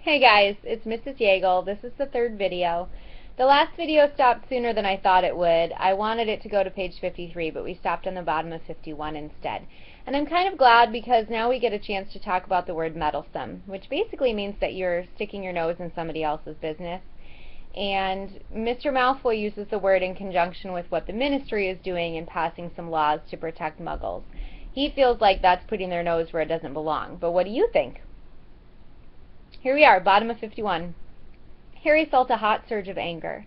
Hey guys, it's Mrs. Yeagle. This is the third video. The last video stopped sooner than I thought it would. I wanted it to go to page 53, but we stopped on the bottom of 51 instead. And I'm kind of glad because now we get a chance to talk about the word meddlesome, which basically means that you're sticking your nose in somebody else's business. And Mr. Malfoy uses the word in conjunction with what the ministry is doing in passing some laws to protect muggles. He feels like that's putting their nose where it doesn't belong. But what do you think? Here we are, bottom of 51. Harry felt a hot surge of anger.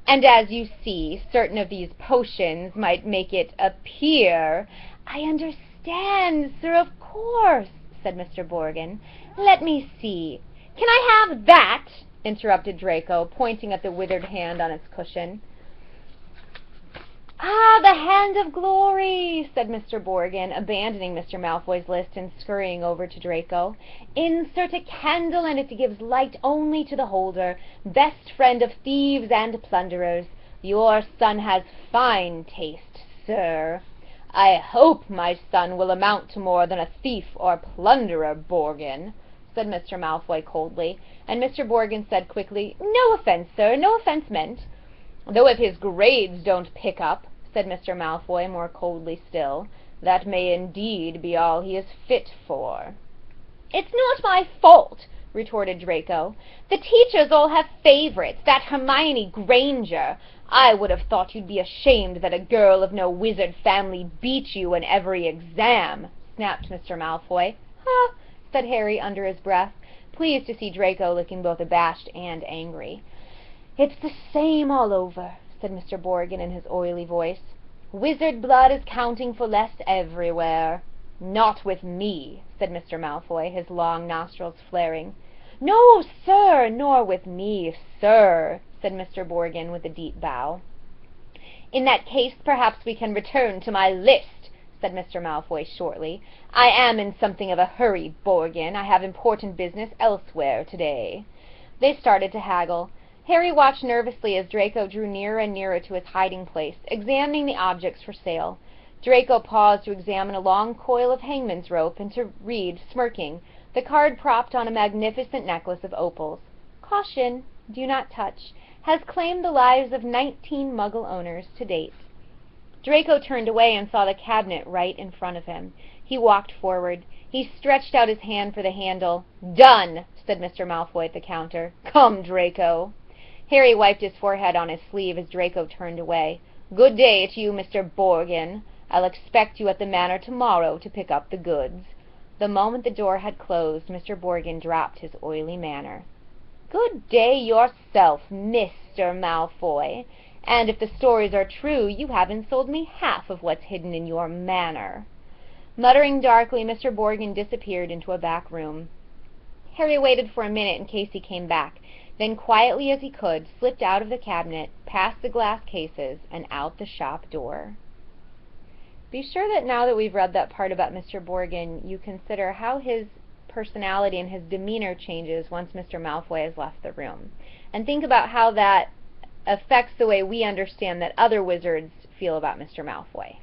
And as you see, certain of these potions might make it appear. I understand, sir, of course, said Mr. Borgin. Let me see. Can I have that? Interrupted Draco, pointing at the withered hand on its cushion. Ah, the hand of glory, said Mr. Borgin, abandoning Mr. Malfoy's list and scurrying over to Draco. Insert a candle and it gives light only to the holder, best friend of thieves and plunderers. Your son has fine taste, sir. I hope my son will amount to more than a thief or plunderer, Borgin, said Mr. Malfoy coldly, and Mr. Borgin said quickly, No offense, sir, no offense meant. Though if his grades don't pick up, said Mr. Malfoy more coldly still, that may indeed be all he is fit for. It's not my fault, retorted Draco. The teachers all have favorites, that Hermione Granger. I would have thought you'd be ashamed that a girl of no wizard family beat you in every exam, snapped Mr. Malfoy. Ha, said Harry under his breath, pleased to see Draco looking both abashed and angry. It's the same all over, said Mr. Borgin in his oily voice. Wizard blood is counting for less everywhere. Not with me, said Mr. Malfoy, his long nostrils flaring. No, sir, nor with me, sir, said Mr. Borgin with a deep bow. In that case, perhaps we can return to my list, said Mr. Malfoy shortly. I am in something of a hurry, Borgin. I have important business elsewhere today. They started to haggle. Harry watched nervously as Draco drew nearer and nearer to his hiding place, examining the objects for sale. Draco paused to examine a long coil of hangman's rope and to read, smirking, the card propped on a magnificent necklace of opals. Caution, do not touch, has claimed the lives of 19 Muggle owners to date. Draco turned away and saw the cabinet right in front of him. He walked forward. He stretched out his hand for the handle. Done, said Mr. Malfoy at the counter. Come, Draco. Harry wiped his forehead on his sleeve as Draco turned away. Good day to you, Mr. Borgin. I'll expect you at the manor tomorrow to pick up the goods. The moment the door had closed, Mr. Borgin dropped his oily manner. Good day yourself, Mr. Malfoy. And if the stories are true, you haven't sold me half of what's hidden in your manor. Muttering darkly, Mr. Borgin disappeared into a back room. Harry waited for a minute in case he came back, then quietly as he could, slipped out of the cabinet, past the glass cases, and out the shop door. Be sure that now that we've read that part about Mr. Borgin, you consider how his personality and his demeanor changes once Mr. Malfoy has left the room. And think about how that affects the way we understand that other wizards feel about Mr. Malfoy.